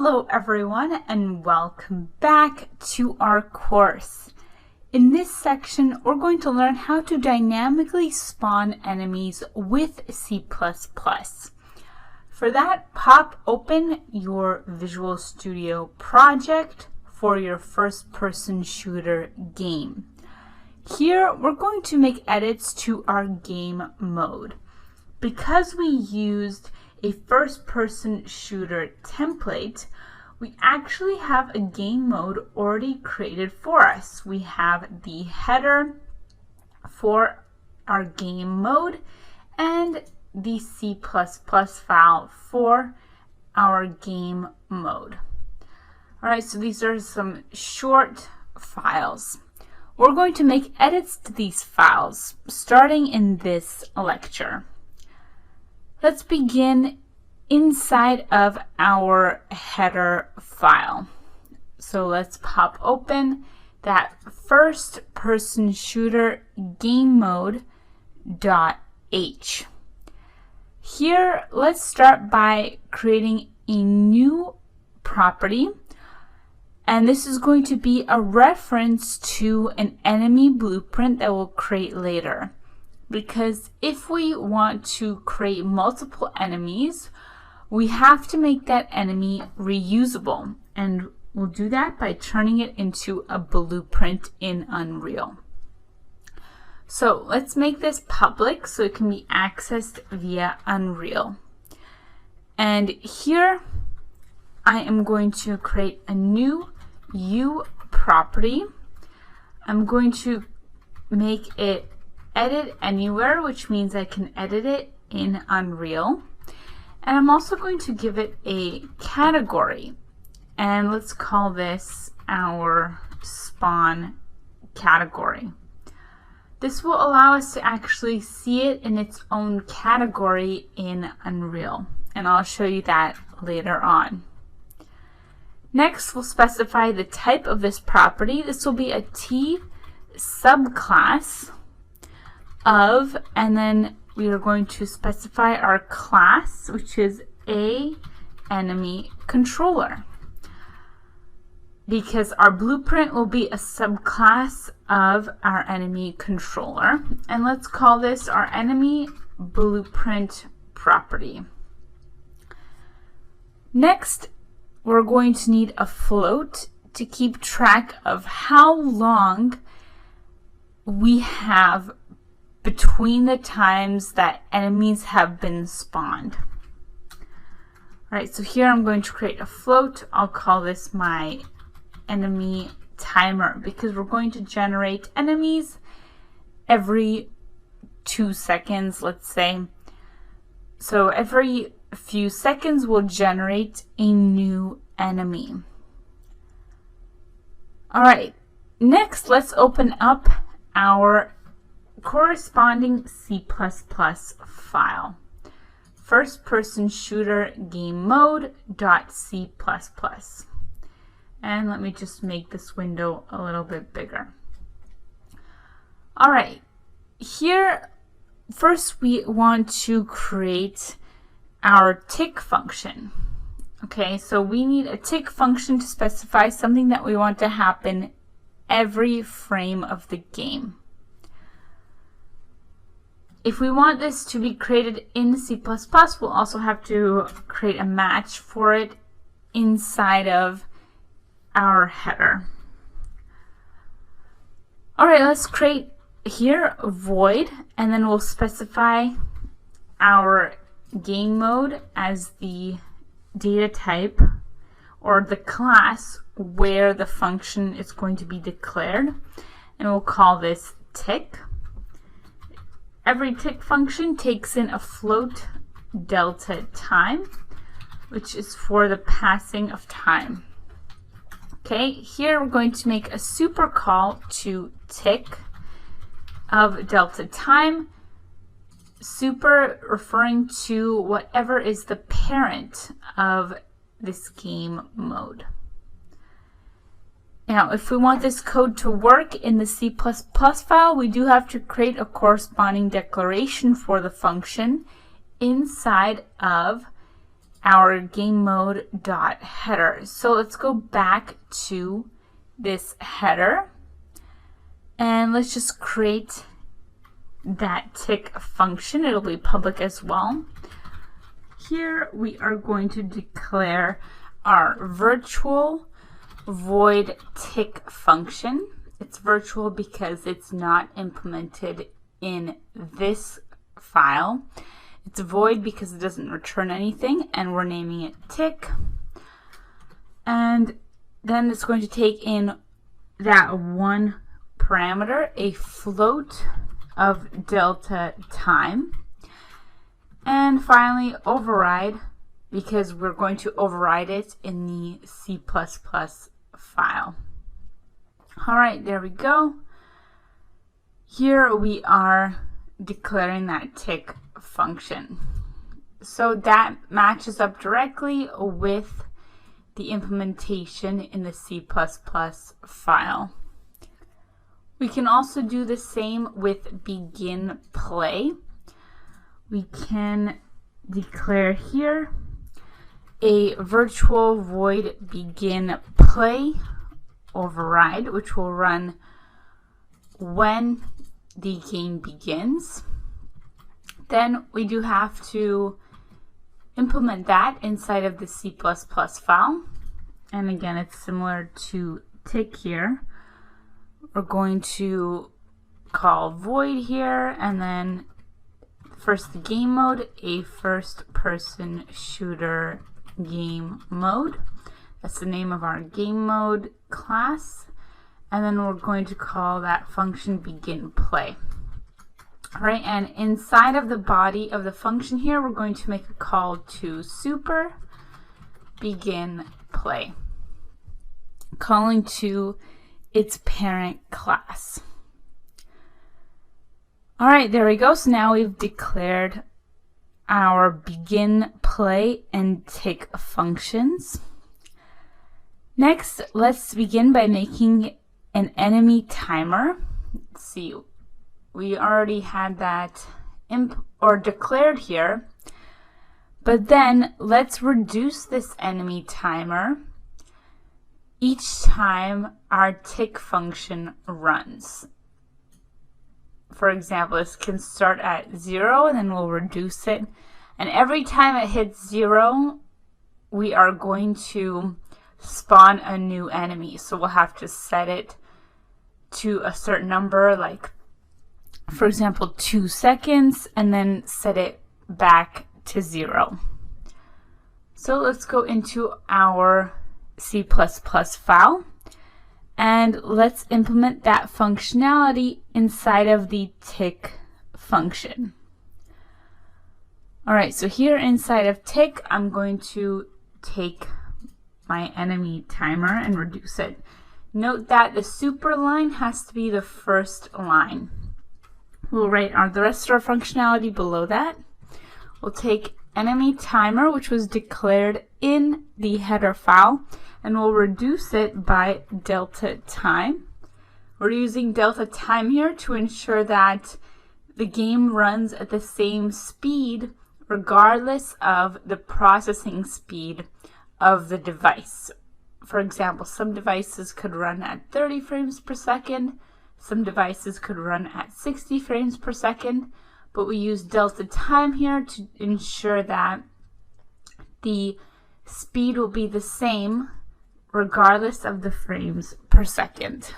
Hello everyone and welcome back to our course. In this section, we're going to learn how to dynamically spawn enemies with C++. For that, pop open your Visual Studio project for your first-person shooter game. Here, we're going to make edits to our game mode. Because we used a first-person shooter template, we actually have a game mode already created for us. We have the header for our game mode and the C++ file for our game mode. Alright, so these are some short files. We're going to make edits to these files starting in this lecture. Let's begin inside of our header file. So let's pop open that first person shooter game mode.h. Here, let's start by creating a new property, and this is going to be a reference to an enemy blueprint that we'll create later. Because if we want to create multiple enemies, we have to make that enemy reusable, and we'll do that by turning it into a blueprint in Unreal. So let's make this public so it can be accessed via Unreal. And here I am going to create a new U property. I'm going to make it edit anywhere, which means I can edit it in Unreal. And I'm also going to give it a category. And let's call this our spawn category. This will allow us to actually see it in its own category in Unreal. And I'll show you that later on. Next, we'll specify the type of this property. This will be a T subclass of, and then we are going to specify our class, which is a enemy controller, because our blueprint will be a subclass of our enemy controller. And let's call this our enemy blueprint property. Next, we're going to need a float to keep track of how long we have between the times that enemies have been spawned. Alright, so here I'm going to create a float. I'll call this my enemy timer, because we're going to generate enemies every 2 seconds, let's say. So every few seconds we'll generate a new enemy. Alright, next let's open up our corresponding C++ file. First person shooter game mode.c++. And let me just make this window a little bit bigger. Alright, here first we want to create our tick function. Okay, so we need a tick function to specify something that we want to happen every frame of the game. If we want this to be created in C++, we'll also have to create a match for it inside of our header. Alright, let's create here a void, and then we'll specify our game mode as the data type or the class where the function is going to be declared, and we'll call this tick. Every tick function takes in a float delta time, which is for the passing of time. Okay, here we're going to make a super call to tick of delta time, super referring to whatever is the parent of this game mode. Now, if we want this code to work in the C++ file, we do have to create a corresponding declaration for the function inside of our game mode dot header. So let's go back to this header and let's just create that tick function. It'll be public as well. Here we are going to declare our virtual void tick function. It's virtual because it's not implemented in this file. It's void because it doesn't return anything, and we're naming it tick. And then it's going to take in that one parameter, a float of delta time. And finally, override, because we're going to override it in the C++ file. All right, there we go. Here we are declaring that tick function. So that matches up directly with the implementation in the C++ file. We can also do the same with begin play. We can declare here a virtual void begin play override, which will run when the game begins. Then we do have to implement that inside of the C++ file. And again, it's similar to tick here. We're going to call void here, and then first the game mode, a first person shooter game mode. That's the name of our game mode class. And then we're going to call that function begin play. All right, and inside of the body of the function here, we're going to make a call to super begin play, calling to its parent class. All right, there we go. So now we've declared our begin play and tick functions. Next, let's begin by making an enemy timer. Let's see, we already had that declared here, but then let's reduce this enemy timer each time our tick function runs. For example, this can start at 0 and then we'll reduce it. And every time it hits 0, we are going to spawn a new enemy. So we'll have to set it to a certain number, like for example 2 seconds, and then set it back to 0. So let's go into our C++ file and let's implement that functionality inside of the tick function. All right, so here inside of tick, I'm going to take my enemy timer and reduce it. Note that the super line has to be the first line. We'll write the rest of our functionality below that. We'll take enemy timer, which was declared in the header file, and we'll reduce it by delta time. We're using delta time here to ensure that the game runs at the same speed regardless of the processing speed of the device. For example, some devices could run at 30 frames per second, some devices could run at 60 frames per second, but we use delta time here to ensure that the speed will be the same regardless of the frames per second.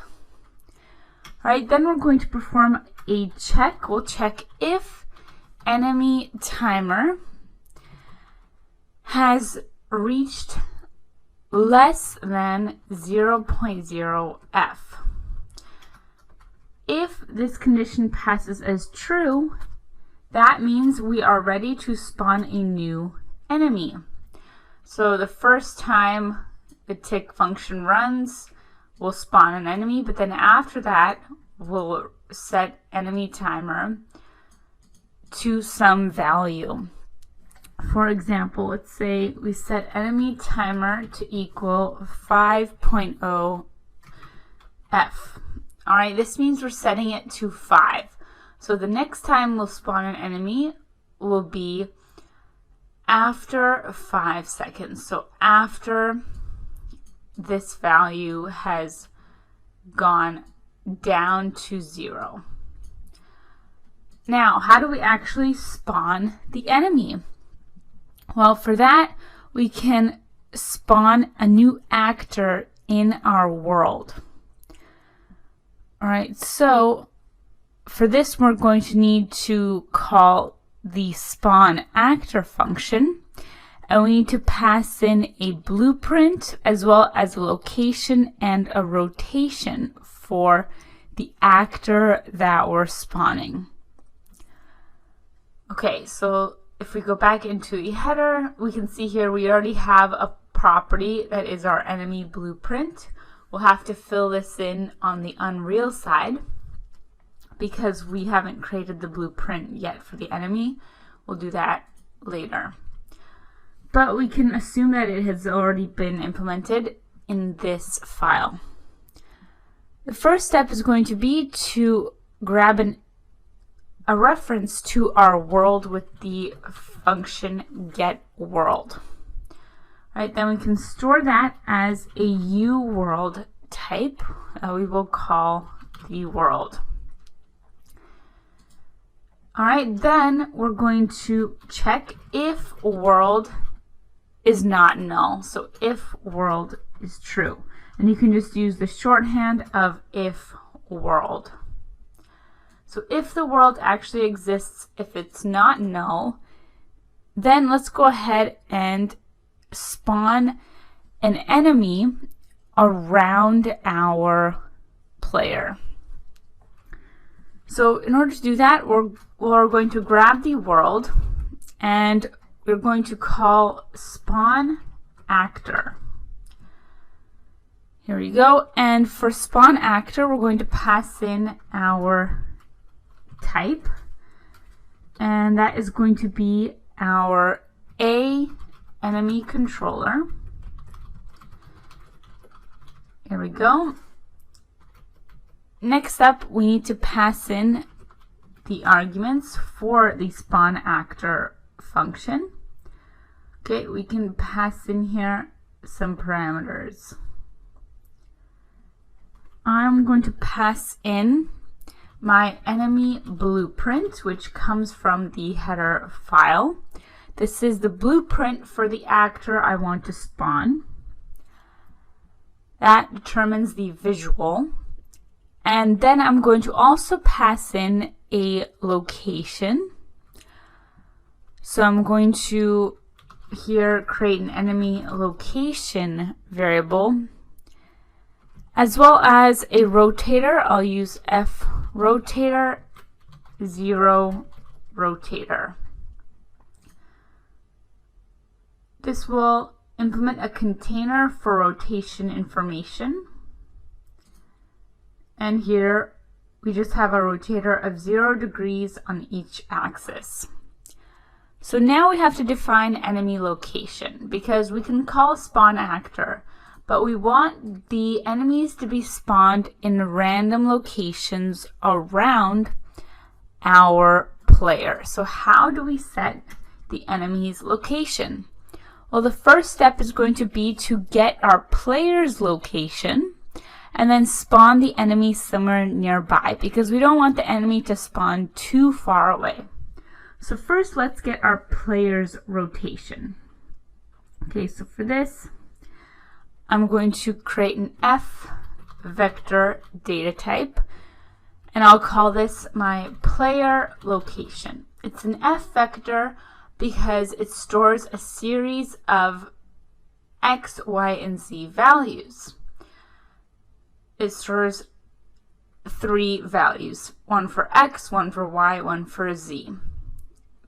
All right, then we're going to perform a check. We'll check if enemy timer has reached less than 0.0 F. If this condition passes as true, that means we are ready to spawn a new enemy. So the first time the tick function runs, we'll spawn an enemy, but then after that, we'll set enemy timer to some value. For example, let's say we set enemy timer to equal 5.0 F. All right, this means we're setting it to 5. So the next time we'll spawn an enemy will be after 5 seconds. So after this value has gone down to 0. Now, how do we actually spawn the enemy? Well, for that, we can spawn a new actor in our world. All right, so for this, we're going to need to call the spawn actor function, and we need to pass in a blueprint as well as a location and a rotation for the actor that we're spawning. Okay, so if we go back into the header, we can see here we already have a property that is our enemy blueprint. We'll have to fill this in on the Unreal side because we haven't created the blueprint yet for the enemy. We'll do that later. But we can assume that it has already been implemented in this file. The first step is going to be to grab a reference to our world with the function getWorld. Right, then we can store that as a uWorld type that we will call the world. All right, then we're going to check if world is not null. So if world is true. And you can just use the shorthand of if world. So if the world actually exists, if it's not null, then let's go ahead and spawn an enemy around our player. So in order to do that, we're going to grab the world and we're going to call spawn actor. Here we go. And for spawn actor, we're going to pass in our type, and that is going to be our enemy controller. Here we go. Next up, we need to pass in the arguments for the spawn actor function. Okay, we can pass in here some parameters. I'm going to pass in my enemy blueprint, which comes from the header file. This is the blueprint for the actor I want to spawn. That determines the visual. And then I'm going to also pass in a location. So I'm going to here create an enemy location variable, as well as a rotator. I'll use F rotator 0 rotator. This will implement a container for rotation information. And here we just have a rotator of 0 degrees on each axis. So now we have to define enemy location, because we can call spawn actor, but we want the enemies to be spawned in random locations around our player. So how do we set the enemy's location? Well, the first step is going to be to get our player's location and then spawn the enemy somewhere nearby, because we don't want the enemy to spawn too far away. So first, let's get our player's rotation. Okay, so for this, I'm going to create an F vector data type, and I'll call this my player location. It's an F vector because it stores a series of X, Y, and Z values. It stores 3 values, one for X, one for Y, one for Z.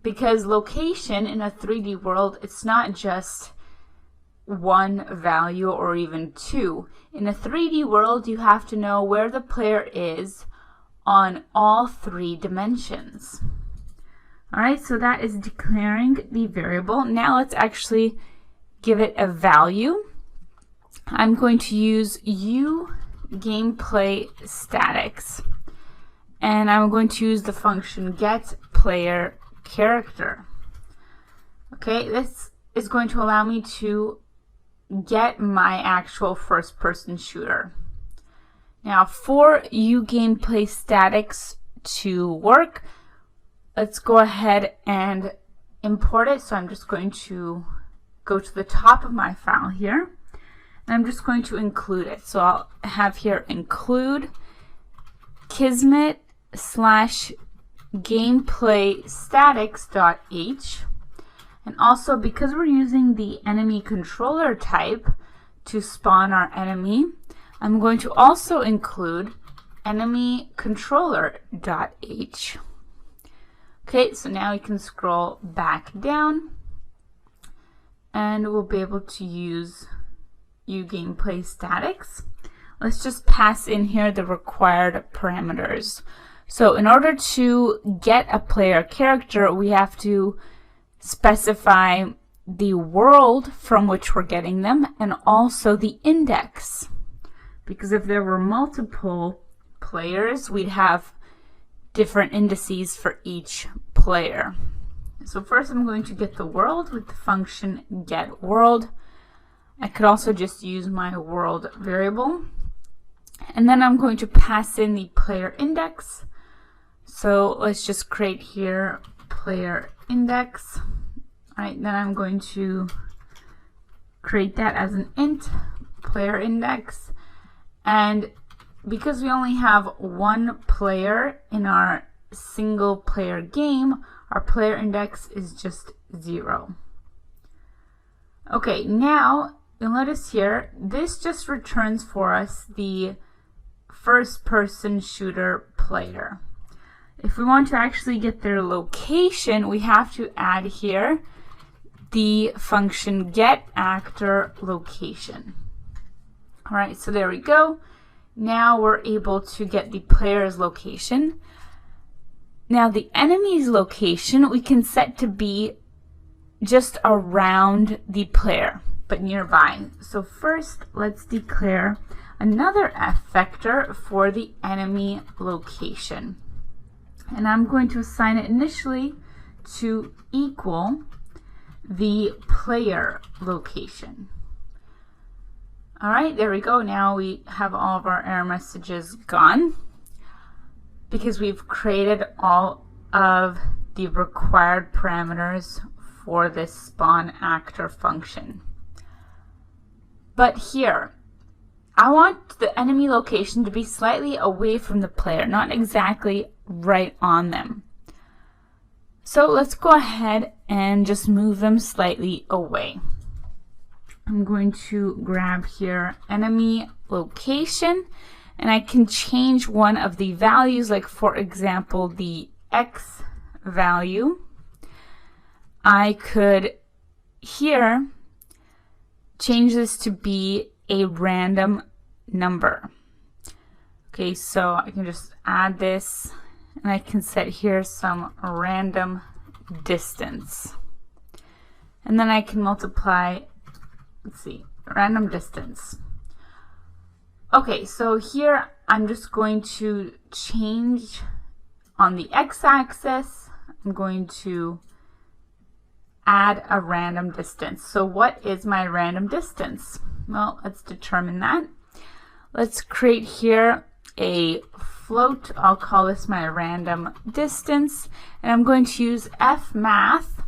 Because location in a 3D world, it's not just one value or even 2. In a 3D world, you have to know where the player is on all 3 dimensions. Alright, so that is declaring the variable. Now let's actually give it a value. I'm going to use gameplay statics, and I'm going to use the function getPlayerCharacter. Okay, this is going to allow me to get my actual first-person shooter. Now, for uGameplay statics to work, let's go ahead and import it. So I'm just going to go to the top of my file here, and I'm just going to include it. So I'll have here include kismet/gameplaystatics.h. And also, because we're using the enemy controller type to spawn our enemy, I'm going to also include enemy controller.h. Okay, so now we can scroll back down and we'll be able to use uGameplay statics. Let's just pass in here the required parameters. So in order to get a player character, we have to specify the world from which we're getting them and also the index. Because if there were multiple players, we'd have different indices for each player. So first I'm going to get the world with the function getWorld. I could also just use my world variable. And then I'm going to pass in the player index. So let's just create here player index. All right, then I'm going to create that as an int player index. And because we only have one player in our single player game, our player index is just 0. Okay, now you'll notice here, this just returns for us the first-person shooter player. If we want to actually get their location, we have to add here the function getActorLocation. All right, so there we go. Now we're able to get the player's location. Now the enemy's location we can set to be just around the player, but nearby. So first, let's declare another f vector for the enemy location. And I'm going to assign it initially to equal the player location. All right, there we go. Now we have all of our error messages gone because we've created all of the required parameters for this spawn actor function. But here, I want the enemy location to be slightly away from the player, not exactly right on them. So let's go ahead and just move them slightly away. I'm going to grab here enemy location, and I can change one of the values, like for example the X value. I could here change this to be a random number. Okay, so I can just add this and I can set here some random distance. And then I can multiply, let's see, random distance. Okay, so here I'm just going to change on the x-axis. I'm going to add a random distance. So what is my random distance? Well, let's determine that. Let's create here a float. I'll call this my random distance, and I'm going to use fmath,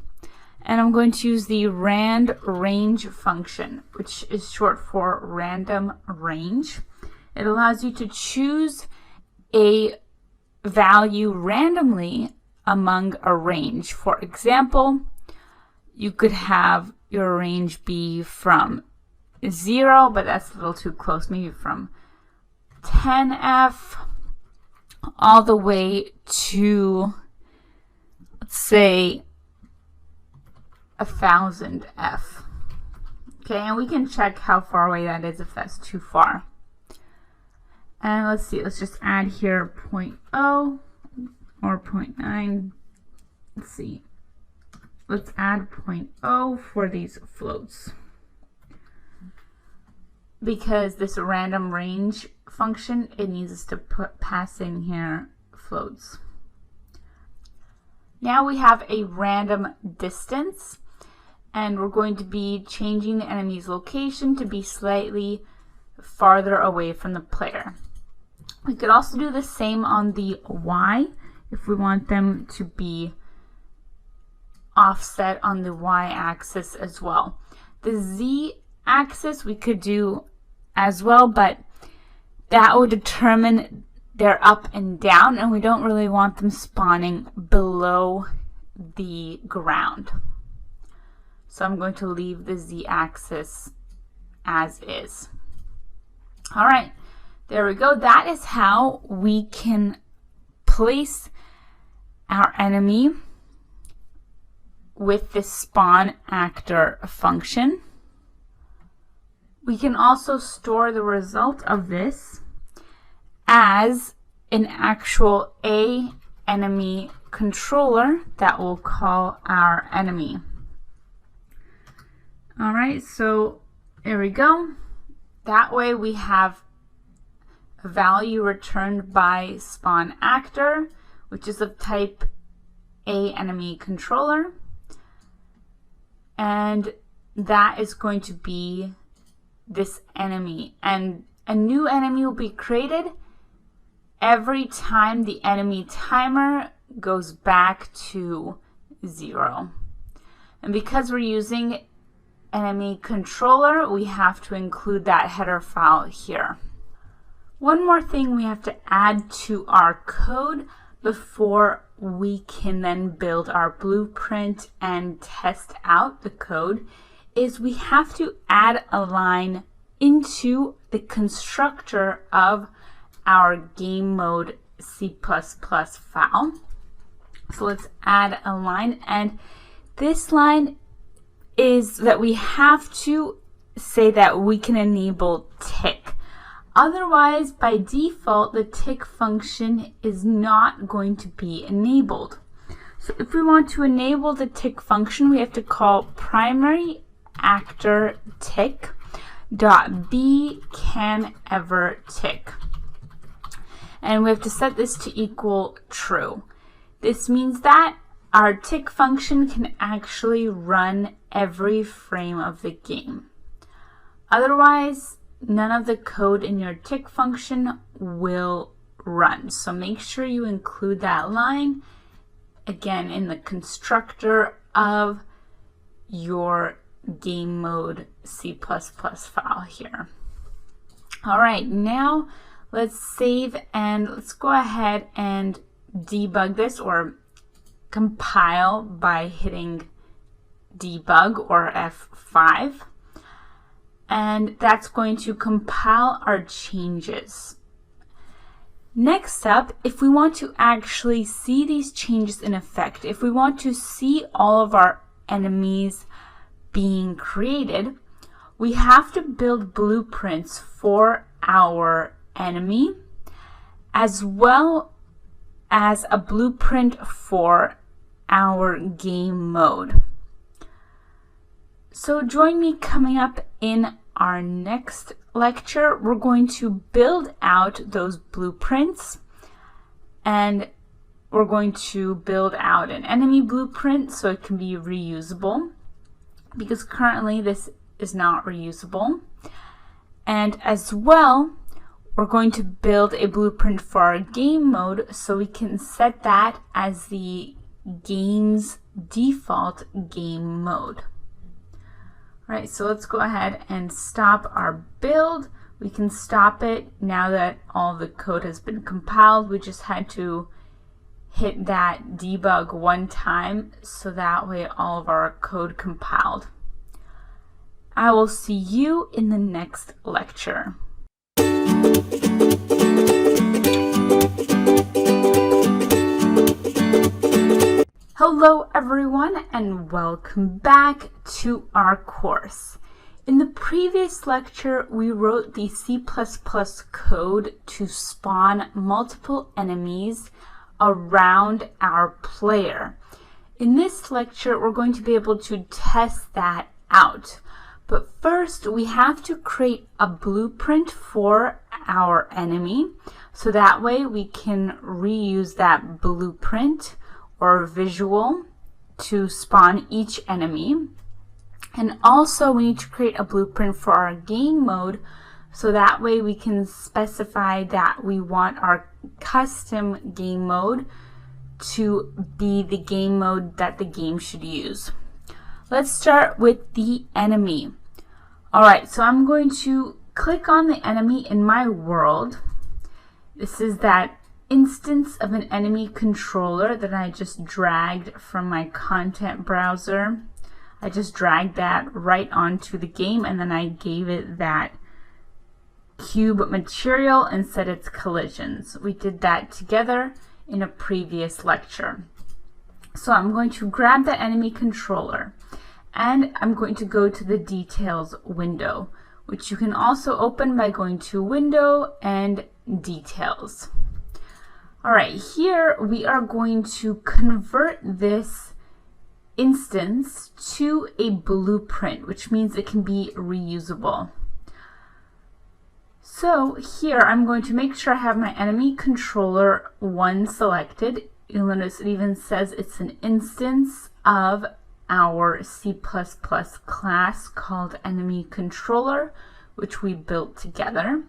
and I'm going to use the randRange function, which is short for random range. It allows you to choose a value randomly among a range. For example, you could have your range be from 0, but that's a little too close, maybe from 10F all the way to, let's say, 1000F. Okay, and we can check how far away that is if that's too far. And let's see, let's just add here 0.0 or 0.9. Let's see. Let's add 0.0 for these floats, because this random range function, it needs us to pass in here floats. Now we have a random distance, and we're going to be changing the enemy's location to be slightly farther away from the player. We could also do the same on the Y if we want them to be offset on the Y-axis as well. The Z-axis we could do as well, but that would determine their up and down, and we don't really want them spawning below the ground. So I'm going to leave the Z-axis as is. All right, there we go. That is how we can place our enemy with this spawn actor function. We can also store the result of this as an actual enemy controller that will call our enemy. All right, so there we go. That way we have a value returned by spawn actor, which is of type enemy controller, and that is going to be this enemy, and a new enemy will be created every time the enemy timer goes back to 0. And because we're using enemy controller, we have to include that header file here. One more thing we have to add to our code before we can then build our blueprint and test out the code is we have to add a line into the constructor of our game mode C++ file. So let's add a line, and this line is that we have to say that we can enable tick. Otherwise, by default, the tick function is not going to be enabled. So if we want to enable the tick function, we have to call primary actor tick dot be can ever tick, and we have to set this to equal true. This means that our tick function can actually run every frame of the game. Otherwise, none of the code in your tick function will run. So make sure you include that line again in the constructor of your game mode C++ file here. All right, now let's save and let's go ahead and debug this, or compile by hitting debug or F5. And that's going to compile our changes. Next up, if we want to actually see these changes in effect, if we want to see all of our enemies being created, we have to build blueprints for our enemy, as well as a blueprint for our game mode. So join me coming up in our next lecture. We're going to build out those blueprints, and we're going to build out an enemy blueprint so it can be reusable, because currently this is not reusable. And as well, we're going to build a blueprint for our game mode so we can set that as the game's default game mode. All right, so let's go ahead and stop our build. We can stop it now that all the code has been compiled. We just had to hit that debug one time, so that way all of our code compiled. I will see you in the next lecture. Hello everyone, and welcome back to our course. In the previous lecture, we wrote the C++ code to spawn multiple enemies around our player. In this lecture, we're going to be able to test that out. But first, we have to create a blueprint for our enemy, so that way we can reuse that blueprint or visual to spawn each enemy. And also we need to create a blueprint for our game mode, so that way we can specify that we want our custom game mode to be the game mode that the game should use. Let's start with the enemy. Alright, so I'm going to click on the enemy in my world. This is that instance of an enemy controller that I just dragged from my content browser. I just dragged that right onto the game, and then I gave it that cube material and set its collisions. We did that together in a previous lecture. So I'm going to grab that enemy controller, and I'm going to go to the details window, which you can also open by going to Window and Details. Alright, here we are going to convert this instance to a blueprint, which means it can be reusable. So here I'm going to make sure I have my enemy controller 1 selected. You'll notice it even says it's an instance of our C++ class called enemy controller, which we built together.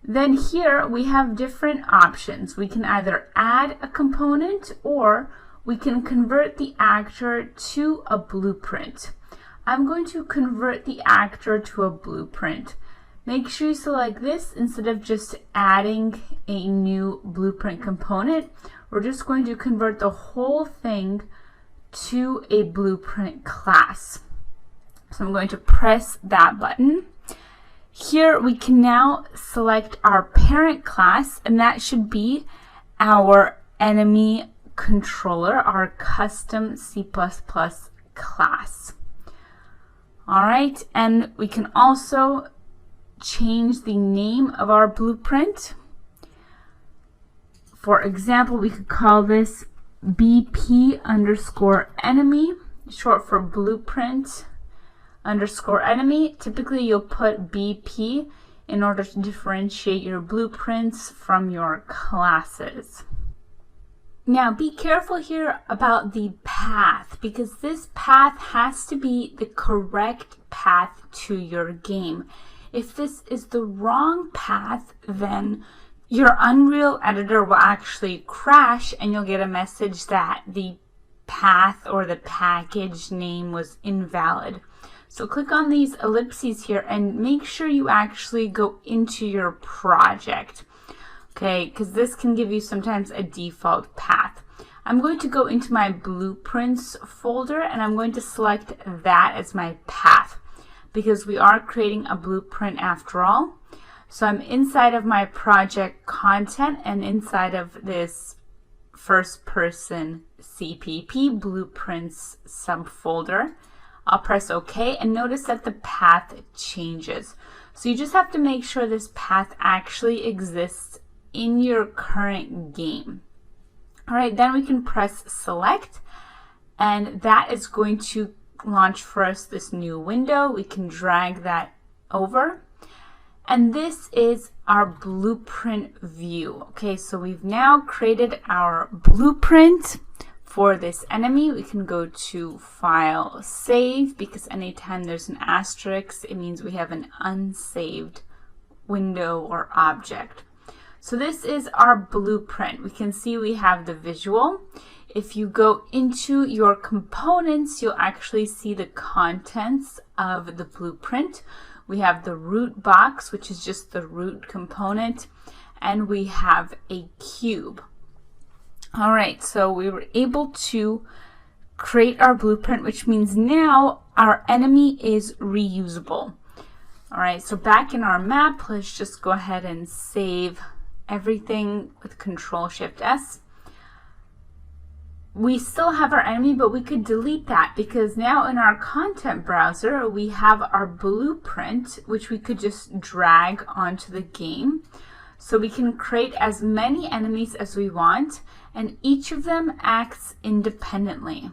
Then here we have different options. We can either add a component, or we can convert the actor to a blueprint. I'm going to convert the actor to a blueprint. Make sure you select this instead of just adding a new blueprint component. We're just going to convert the whole thing to a blueprint class. So I'm going to press that button. Here we can now select our parent class, and that should be our enemy controller, our custom C++ class. Alright, and we can also change the name of our blueprint. For example, we could call this BP_enemy, short for blueprint _ enemy. Typically you'll put BP in order to differentiate your blueprints from your classes. Now be careful here about the path, because this path has to be the correct path to your game. If this is the wrong path, then your Unreal editor will actually crash and you'll get a message that the path or the package name was invalid. So click on these ellipses here and make sure you actually go into your project, okay, because this can give you sometimes a default path. I'm going to go into my blueprints folder and I'm going to select that as my path, because we are creating a blueprint after all. So I'm inside of my project content and inside of this first person CPP blueprints subfolder. I'll press OK and notice that the path changes. So you just have to make sure this path actually exists in your current game. Alright, then we can press select, and that is going to launch for us this new window. We can drag that over, and this is our blueprint view. Okay, so we've now created our blueprint for this enemy. We can go to File, Save, because anytime there's an asterisk, it means we have an unsaved window or object. So this is our blueprint. We can see we have the visual. If you go into your components, you'll actually see the contents of the blueprint. We have the root box, which is just the root component, and we have a cube. Alright, so we were able to create our blueprint, which means now our enemy is reusable. Alright, so back in our map, let's just go ahead and save everything with Control-Shift-S. We still have our enemy, but we could delete that, because now in our content browser we have our blueprint, which we could just drag onto the game. So we can create as many enemies as we want, and each of them acts independently.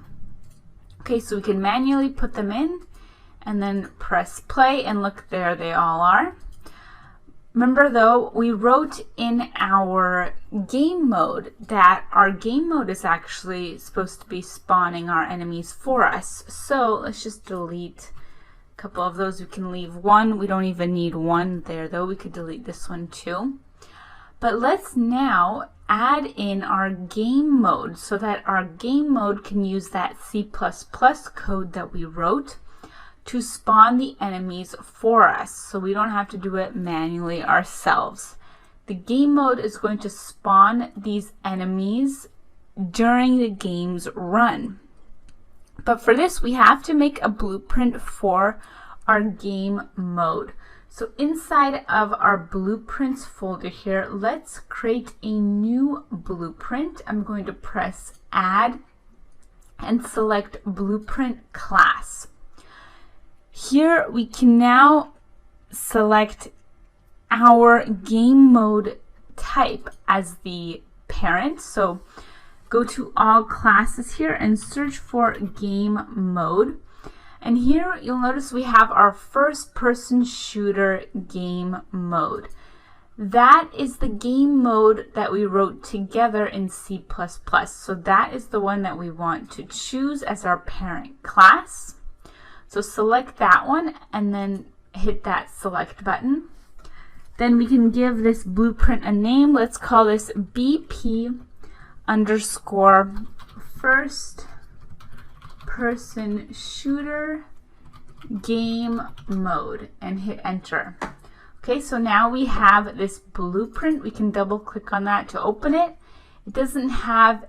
Okay, so we can manually put them in and then press play, and look, there they all are. Remember though, we wrote in our game mode that our game mode is actually supposed to be spawning our enemies for us. So let's just delete couple of those we can leave one. We don't even need one there though. We could delete this one too. But let's now add in our game mode so that our game mode can use that C++ code that we wrote to spawn the enemies for us, so we don't have to do it manually ourselves. The game mode is going to spawn these enemies during the game's run. But for this, we have to make a blueprint for our game mode. So inside of our blueprints folder here, let's create a new blueprint. I'm going to press add and select blueprint class. Here we can now select our game mode type as the parent. So go to all classes here and search for game mode. And here you'll notice we have our first person shooter game mode. That is the game mode that we wrote together in C++. So that is the one that we want to choose as our parent class. So select that one and then hit that select button. Then we can give this blueprint a name. Let's call this BP underscore first person shooter game mode and hit enter. Okay, so now we have this blueprint. We can double click on that to open it. It doesn't have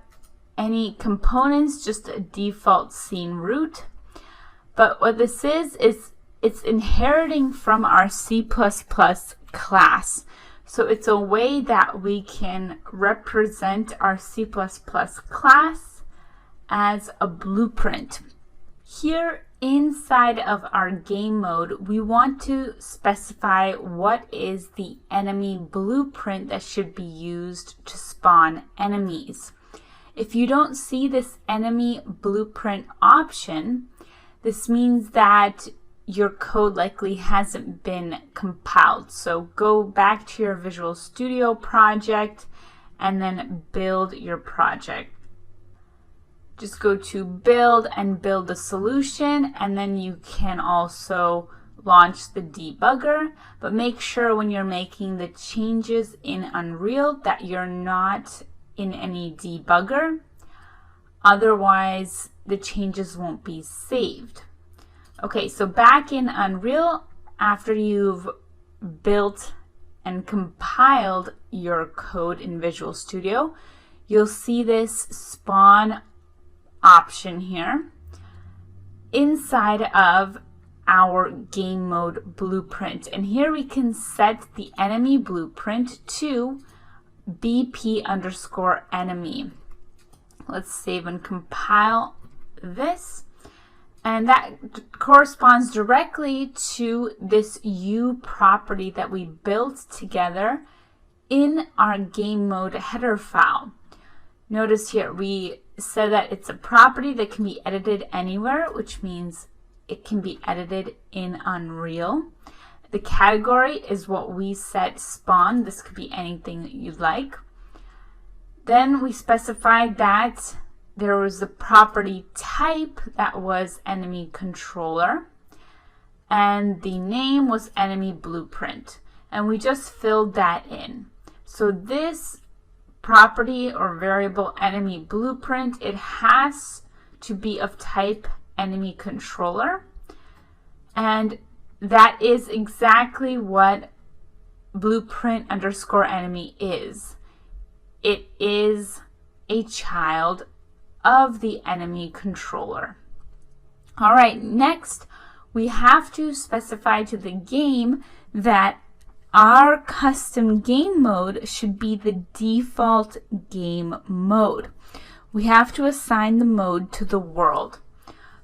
any components, just a default scene root. But what this is it's inheriting from our C++ class. So it's a way that we can represent our C++ class as a blueprint. Here inside of our game mode, we want to specify what is the enemy blueprint that should be used to spawn enemies. If you don't see this enemy blueprint option, this means that your code likely hasn't been compiled. So go back to your Visual Studio project and then build your project. Just go to build and build the solution, and then you can also launch the debugger, but make sure when you're making the changes in Unreal that you're not in any debugger. Otherwise, the changes won't be saved. Okay, so back in Unreal, after you've built and compiled your code in Visual Studio, you'll see this spawn option here inside of our game mode blueprint. And here we can set the enemy blueprint to BP underscore enemy. Let's save and compile this. And that corresponds directly to this U property that we built together in our game mode header file. Notice here we said that it's a property that can be edited anywhere, which means it can be edited in Unreal. The category is what we set spawn. This could be anything that you'd like. Then we specified that there was a property type that was enemy controller, and the name was enemy blueprint, and we just filled that in. So this property or variable enemy blueprint, it has to be of type enemy controller, and that is exactly what blueprint underscore enemy is. It is a child of the enemy controller. All right, next we have to specify to the game that our custom game mode should be the default game mode. We have to assign the mode to the world.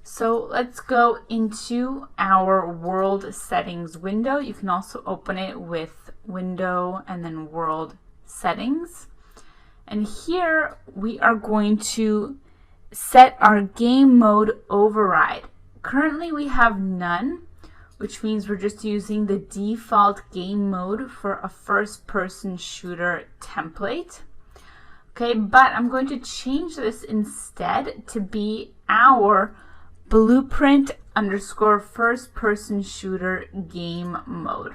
So let's go into our world settings window. You can also open it with window and then world settings. And here we are going to set our game mode override. Currently we have none, which means we're just using the default game mode for a first-person shooter template. Okay, but I'm going to change this instead to be our blueprint underscore first person shooter game mode.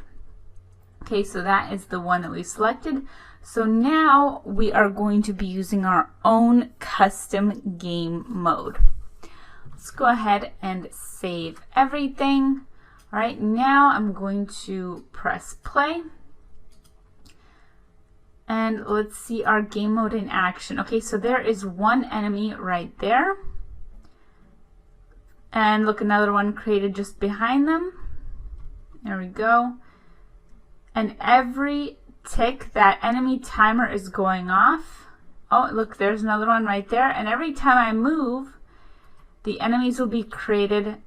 Okay, so that is the one that we selected. So now we are going to be using our own custom game mode. Let's go ahead and save everything. All right, now I'm going to press play. And let's see our game mode in action. Okay, so there is one enemy right there. And look, another one created just behind them. There we go. And every tick, that enemy timer is going off. Oh, look, there's another one right there. And every time I move, the enemies will be created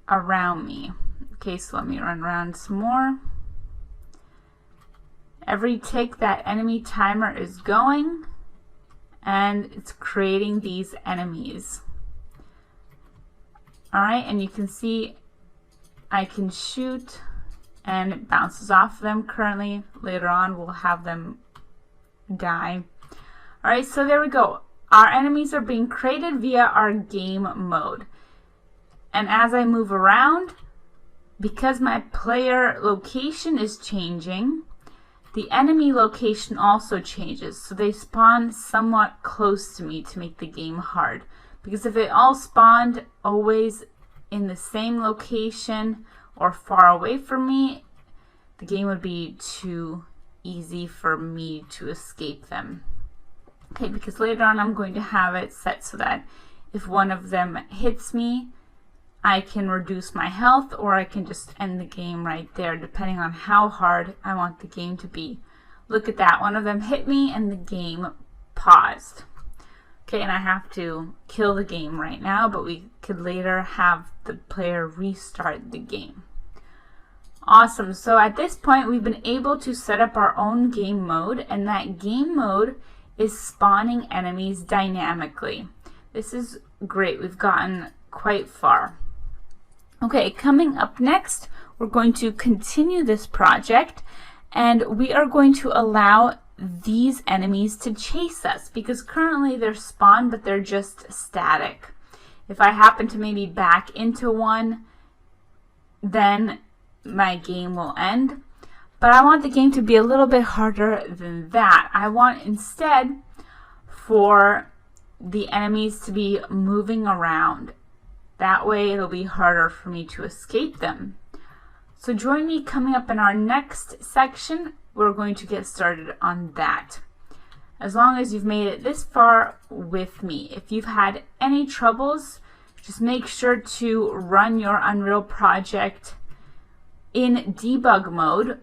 around me. Okay, so let me run around some more. Every tick, that enemy timer is going, and it's creating these enemies. All right, and you can see I can shoot and it bounces off them currently. Later on, we'll have them die. All right, so there we go. Our enemies are being created via our game mode. And as I move around, because my player location is changing, the enemy location also changes. So they spawn somewhat close to me to make the game hard. Because if it all spawned always in the same location or far away from me, the game would be too easy for me to escape them. Okay, because later on I'm going to have it set so that if one of them hits me, I can reduce my health, or I can just end the game right there, depending on how hard I want the game to be. Look at that, one of them hit me and the game paused. Okay, and I have to kill the game right now, but we could later have the player restart the game. Awesome, so at this point we've been able to set up our own game mode, and that game mode is spawning enemies dynamically. This is great, we've gotten quite far. Okay, coming up next, we're going to continue this project, and we are going to allow these enemies to chase us, because currently they're spawned but they're just static. If I happen to maybe back into one, then my game will end. But I want the game to be a little bit harder than that. I want instead for the enemies to be moving around. That way it'll be harder for me to escape them. So join me coming up in our next section. We're going to get started on that. As long as you've made it this far with me. If you've had any troubles, just make sure to run your Unreal project in debug mode,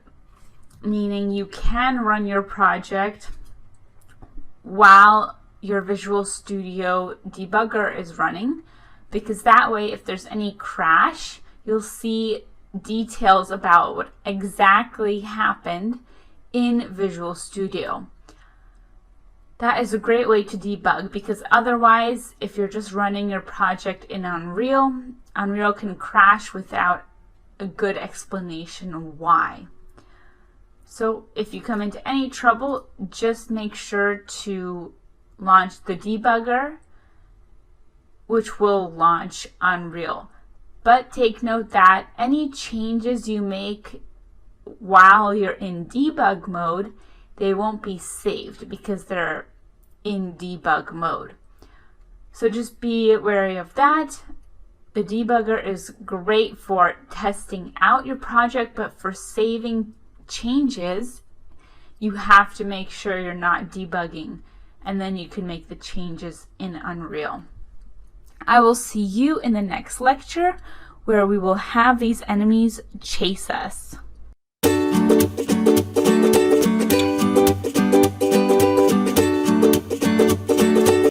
meaning you can run your project while your Visual Studio debugger is running, because that way if there's any crash, you'll see details about what exactly happened in Visual Studio. That is a great way to debug, because otherwise, if you're just running your project in Unreal, Unreal can crash without a good explanation why. So if you come into any trouble, just make sure to launch the debugger, which will launch Unreal. But take note that any changes you make while you're in debug mode, they won't be saved because they're in debug mode. So just be wary of that. The debugger is great for testing out your project, but for saving changes, you have to make sure you're not debugging, and then you can make the changes in Unreal. I will see you in the next lecture where we will have these enemies chase us.